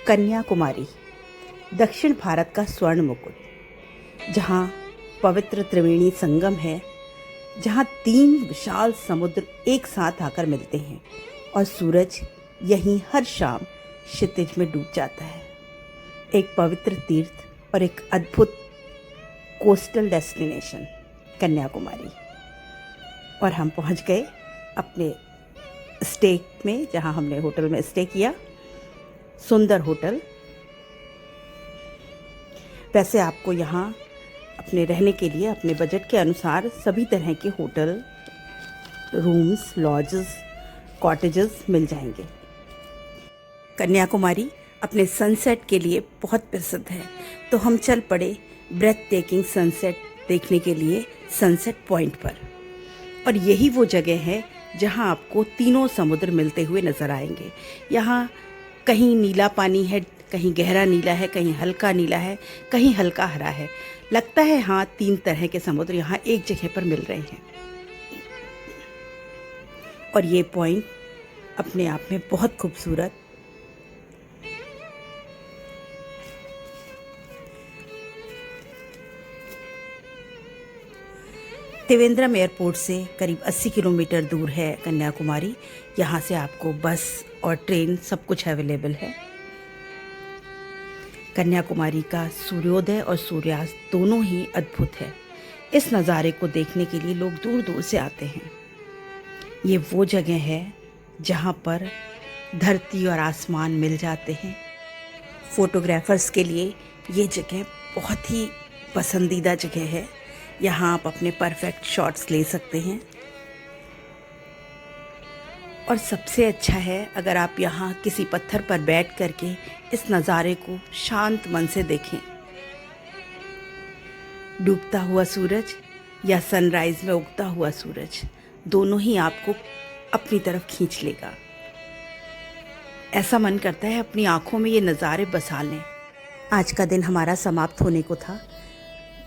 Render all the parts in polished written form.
कन्याकुमारी दक्षिण भारत का स्वर्ण मुकुट, जहाँ पवित्र त्रिवेणी संगम है, जहाँ 3 विशाल समुद्र एक साथ आकर मिलते हैं और सूरज यहीं हर शाम क्षितिज में डूब जाता है। एक पवित्र तीर्थ और एक अद्भुत कोस्टल डेस्टिनेशन कन्याकुमारी। और हम पहुंच गए अपने स्टे में, जहां हमने होटल में स्टे किया, सुंदर होटल। वैसे आपको यहाँ अपने रहने के लिए अपने बजट के अनुसार सभी तरह के होटल, रूम्स, लॉजेस, कॉटेजेस मिल जाएंगे। कन्याकुमारी अपने सनसेट के लिए बहुत प्रसिद्ध है, तो हम चल पड़े ब्रेथ टेकिंग सनसेट देखने के लिए सनसेट पॉइंट पर। और यही वो जगह है जहाँ आपको तीनों समुद्र मिलते हुए नज़र आएंगे। यहाँ कहीं नीला पानी है, कहीं गहरा नीला है, कहीं हल्का नीला है, कहीं हल्का हरा है। लगता है हाँ, 3 तरह के समुद्र यहाँ एक जगह पर मिल रहे हैं। और ये पॉइंट अपने आप में बहुत खूबसूरत। त्रिवेंद्रम एयरपोर्ट से करीब 80 किलोमीटर दूर है कन्याकुमारी। यहाँ से आपको बस और ट्रेन सब कुछ अवेलेबल है। कन्याकुमारी का सूर्योदय और सूर्यास्त दोनों ही अद्भुत है। इस नज़ारे को देखने के लिए लोग दूर दूर से आते हैं। ये वो जगह है जहाँ पर धरती और आसमान मिल जाते हैं। फोटोग्राफर्स के लिए ये जगह बहुत ही पसंदीदा जगह है। यहाँ आप अपने परफेक्ट शॉट्स ले सकते हैं। और सबसे अच्छा है अगर आप यहाँ किसी पत्थर पर बैठ करके इस नज़ारे को शांत मन से देखें। डूबता हुआ सूरज या सनराइज में उगता हुआ सूरज, दोनों ही आपको अपनी तरफ खींच लेगा। ऐसा मन करता है अपनी आंखों में ये नज़ारे बसा लें। आज का दिन हमारा समाप्त होने को था,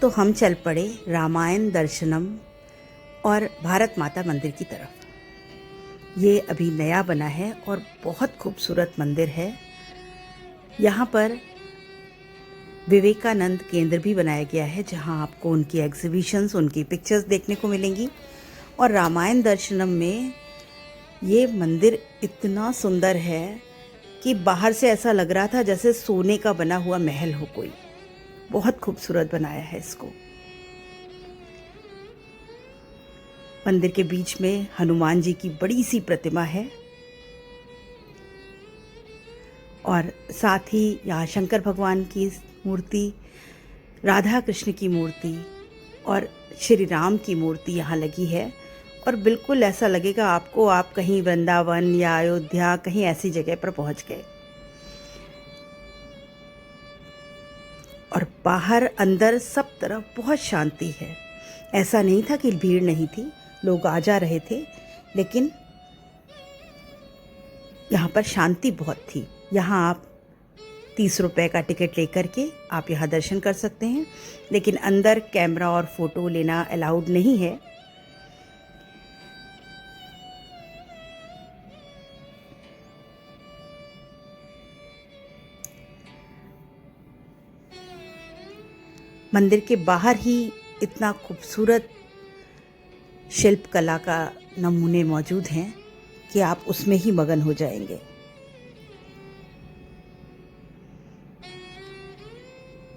तो हम चल पड़े रामायण दर्शनम और भारत माता मंदिर की तरफ। ये अभी नया बना है और बहुत खूबसूरत मंदिर है। यहाँ पर विवेकानंद केंद्र भी बनाया गया है, जहाँ आपको उनकी एग्जीबिशंस, उनकी पिक्चर्स देखने को मिलेंगी। और रामायण दर्शनम में ये मंदिर इतना सुंदर है कि बाहर से ऐसा लग रहा था जैसे सोने का बना हुआ महल हो कोई। बहुत खूबसूरत बनाया है इसको। मंदिर के बीच में हनुमान जी की बड़ी सी प्रतिमा है और साथ ही यहाँ शंकर भगवान की मूर्ति, राधा कृष्ण की मूर्ति और श्री राम की मूर्ति यहाँ लगी है। और बिल्कुल ऐसा लगेगा आपको आप कहीं वृंदावन या अयोध्या, कहीं ऐसी जगह पर पहुँच गए। और बाहर अंदर सब तरफ बहुत शांति है। ऐसा नहीं था कि भीड़ नहीं थी, लोग आ जा रहे थे, लेकिन यहाँ पर शांति बहुत थी। यहाँ आप 30 रुपए का टिकट लेकर के आप यहाँ दर्शन कर सकते हैं, लेकिन अंदर कैमरा और फोटो लेना अलाउड नहीं है। मंदिर के बाहर ही इतना खूबसूरत शिल्प कला का नमूने मौजूद हैं कि आप उसमें ही मगन हो जाएंगे।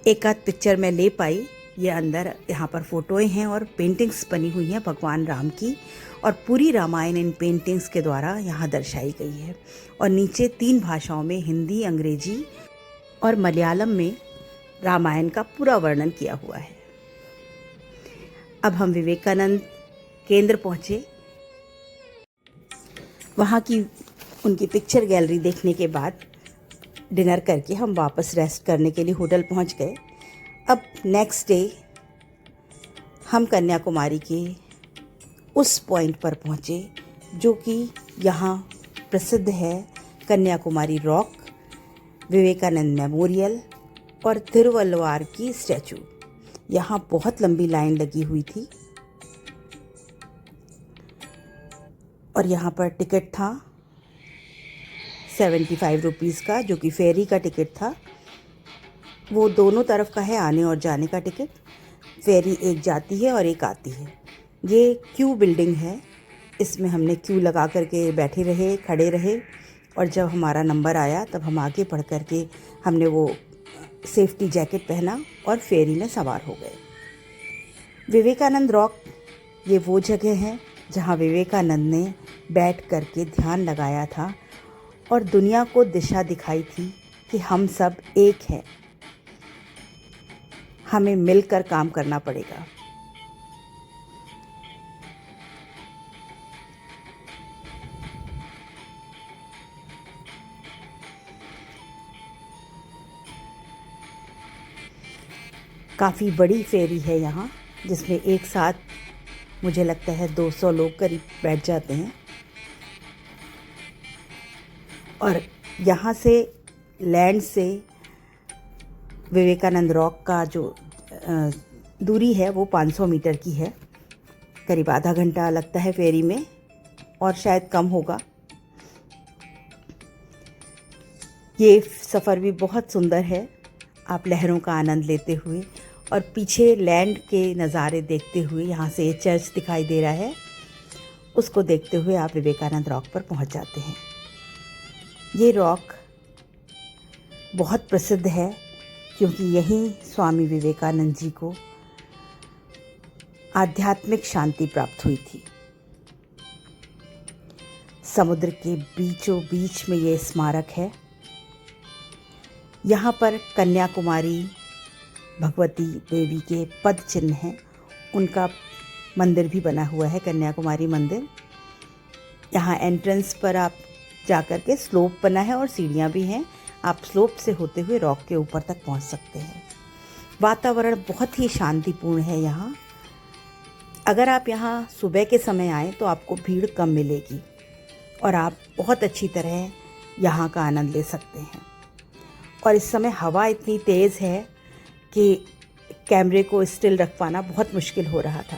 एक आध पिक्चर मैं ले पाई। ये अंदर यहाँ पर फोटोएं हैं और पेंटिंग्स बनी हुई हैं भगवान राम की, और पूरी रामायण इन पेंटिंग्स के द्वारा यहाँ दर्शाई गई है। और नीचे 3 भाषाओं में, हिंदी, अंग्रेजी और मलयालम में रामायण का पूरा वर्णन किया हुआ है। अब हम विवेकानंद केंद्र पहुँचे। वहाँ की उनकी पिक्चर गैलरी देखने के बाद डिनर करके हम वापस रेस्ट करने के लिए होटल पहुँच गए। अब नेक्स्ट डे हम कन्याकुमारी के उस पॉइंट पर पहुँचे जो कि यहाँ प्रसिद्ध है, कन्याकुमारी रॉक, विवेकानंद मेमोरियल और तिरुवल्लुवार की स्टैचू। यहाँ बहुत लंबी लाइन लगी हुई थी और यहाँ पर टिकट था ₹75 का, जो कि फेरी का टिकट था। वो दोनों तरफ का है, आने और जाने का टिकट। फेरी एक जाती है और एक आती है। ये क्यू बिल्डिंग है, इसमें हमने क्यू लगा करके बैठे रहे, खड़े रहे, और जब हमारा नंबर आया तब हम आगे बढ़ कर के हमने वो सेफ्टी जैकेट पहना और फेरी में सवार हो गए। विवेकानंद रॉक ये वो जगह है जहाँ विवेकानंद ने बैठ कर के ध्यान लगाया था और दुनिया को दिशा दिखाई थी कि हम सब एक हैं, हमें मिलकर काम करना पड़ेगा। काफ़ी बड़ी फेरी है यहाँ, जिसमें एक साथ मुझे लगता है 200 लोग करीब बैठ जाते हैं। और यहाँ से लैंड से विवेकानंद रॉक का जो दूरी है वो 500 मीटर की है। करीब आधा घंटा लगता है फेरी में, और शायद कम होगा। ये सफ़र भी बहुत सुंदर है, आप लहरों का आनंद लेते हुए और पीछे लैंड के नज़ारे देखते हुए। यहाँ से ये चर्च दिखाई दे रहा है, उसको देखते हुए आप विवेकानंद रॉक पर पहुँच जाते हैं। ये रॉक बहुत प्रसिद्ध है क्योंकि यहीं स्वामी विवेकानंद जी को आध्यात्मिक शांति प्राप्त हुई थी। समुद्र के बीचों बीच में ये स्मारक है। यहाँ पर कन्याकुमारी भगवती देवी के पद चिन्ह हैं, उनका मंदिर भी बना हुआ है, कन्याकुमारी मंदिर। यहाँ एंट्रेंस पर आप जाकर के स्लोप बना है और सीढ़ियाँ भी हैं, आप स्लोप से होते हुए रॉक के ऊपर तक पहुँच सकते हैं। वातावरण बहुत ही शांतिपूर्ण है यहाँ। अगर आप यहाँ सुबह के समय आएँ तो आपको भीड़ कम मिलेगी और आप बहुत अच्छी तरह यहाँ का आनंद ले सकते हैं। और इस समय हवा इतनी तेज़ है कि कैमरे को स्टिल रख पाना बहुत मुश्किल हो रहा था।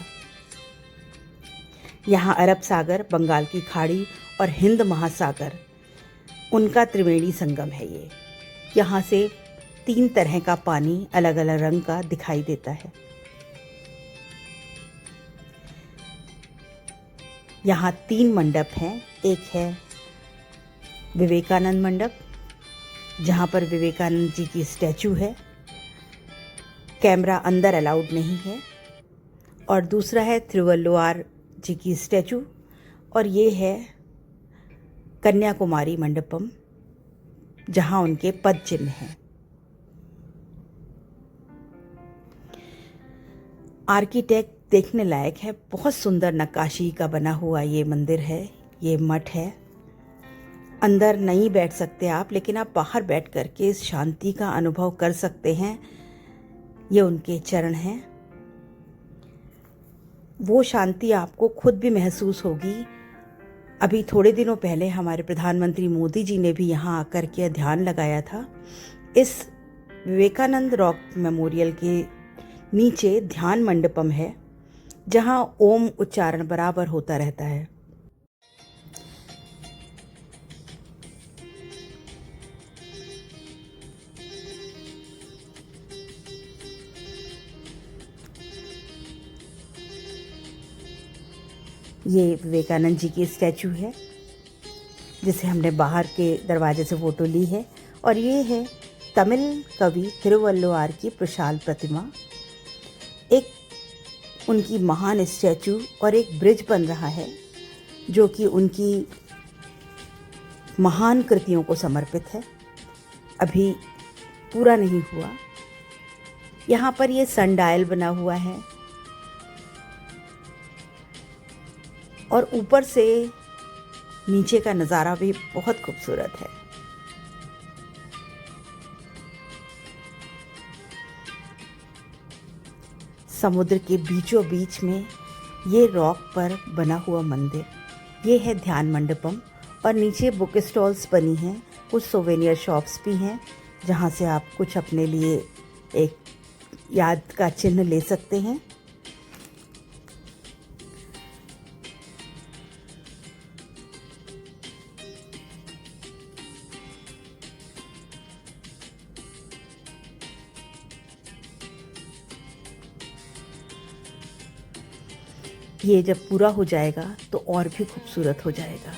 यहाँ अरब सागर, बंगाल की खाड़ी और हिंद महासागर, उनका त्रिवेणी संगम है ये। यहाँ से 3 तरह का पानी अलग अलग रंग का दिखाई देता है। यहाँ 3 मंडप हैं। एक है विवेकानंद मंडप, जहाँ पर विवेकानंद जी की स्टैचू है, कैमरा अंदर अलाउड नहीं है। और दूसरा है तिरुवल्लुवार जी की स्टैचू, और ये है कन्याकुमारी मंडपम, जहाँ उनके पद चिन्ह हैं। आर्किटेक्ट देखने लायक है, बहुत सुंदर नक्काशी का बना हुआ ये मंदिर है, ये मठ है। अंदर नहीं बैठ सकते आप, लेकिन आप बाहर बैठ कर के इस शांति का अनुभव कर सकते हैं। ये उनके चरण हैं, वो शांति आपको खुद भी महसूस होगी। अभी थोड़े दिनों पहले हमारे प्रधानमंत्री मोदी जी ने भी यहाँ आकर के ध्यान लगाया था। इस विवेकानंद रॉक मेमोरियल के नीचे ध्यान मंडपम है, जहाँ ओम उच्चारण बराबर होता रहता है। ये विवेकानंद जी की स्टैचू है, जिसे हमने बाहर के दरवाजे से फ़ोटो ली है। और ये है तमिल कवि तिरुवल्लुवार की प्रशाल प्रतिमा। एक उनकी महान स्टैचू और एक ब्रिज बन रहा है, जो कि उनकी महान कृतियों को समर्पित है। अभी पूरा नहीं हुआ। यहाँ पर ये सनडायल बना हुआ है, और ऊपर से नीचे का नज़ारा भी बहुत खूबसूरत है। समुद्र के बीचों बीच में ये रॉक पर बना हुआ मंदिर, ये है ध्यान मंडपम। और नीचे बुक स्टॉल्स बनी हैं, कुछ सोवेनियर शॉप्स भी हैं, जहाँ से आप कुछ अपने लिए एक याद का चिन्ह ले सकते हैं। ये जब पूरा हो जाएगा तो और भी खूबसूरत हो जाएगा।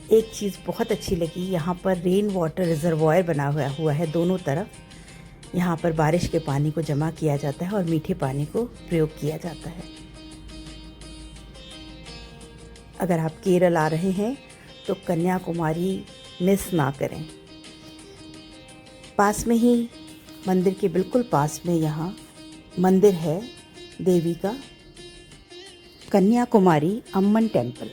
एक चीज़ बहुत अच्छी लगी, यहाँ पर रेन वाटर रिजर्वॉयर बना हुआ है दोनों तरफ। यहाँ पर बारिश के पानी को जमा किया जाता है और मीठे पानी को प्रयोग किया जाता है। अगर आप केरल आ रहे हैं तो कन्याकुमारी मिस ना करें। पास में ही, मंदिर के बिल्कुल पास में यहाँ मंदिर है देवी का, कन्याकुमारी अम्मन टेम्पल।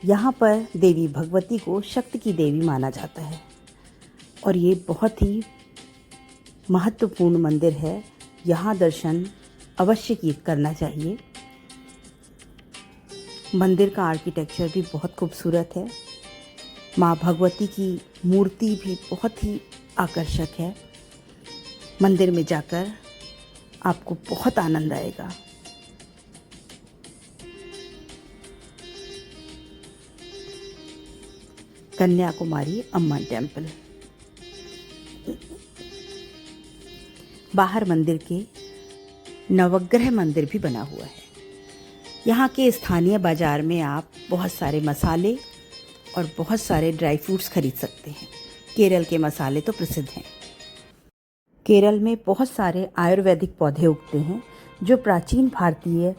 यहाँ पर देवी भगवती को शक्ति की देवी माना जाता है और ये बहुत ही महत्वपूर्ण मंदिर है। यहाँ दर्शन अवश्य करना चाहिए। मंदिर का आर्किटेक्चर भी बहुत खूबसूरत है। माँ भगवती की मूर्ति भी बहुत ही आकर्षक है। मंदिर में जाकर आपको बहुत आनंद आएगा। कन्याकुमारी अम्मन टेम्पल। बाहर मंदिर के नवग्रह मंदिर भी बना हुआ है। यहाँ के स्थानीय बाजार में आप बहुत सारे मसाले और बहुत सारे ड्राई फ्रूट्स खरीद सकते हैं। केरल के मसाले तो प्रसिद्ध हैं। केरल में बहुत सारे आयुर्वेदिक पौधे उगते हैं जो प्राचीन भारतीय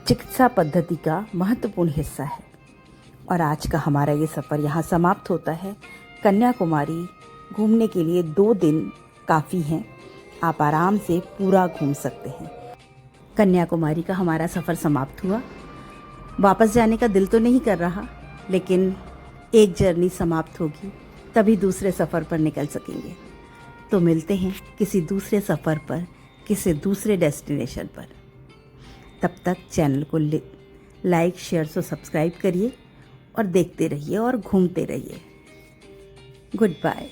चिकित्सा पद्धति का महत्वपूर्ण हिस्सा है। और आज का हमारा ये सफ़र यहाँ समाप्त होता है। कन्याकुमारी घूमने के लिए 2 दिन काफ़ी हैं। आप आराम से पूरा घूम सकते हैं। कन्याकुमारी का हमारा सफ़र समाप्त हुआ। वापस जाने का दिल तो नहीं कर रहा, लेकिन एक जर्नी समाप्त होगी तभी दूसरे सफ़र पर निकल सकेंगे। तो मिलते हैं किसी दूसरे सफ़र पर, किसी दूसरे डेस्टिनेशन पर। तब तक चैनल को लाइक, शेयर और सब्सक्राइब करिए और देखते रहिए और घूमते रहिए। Good bye.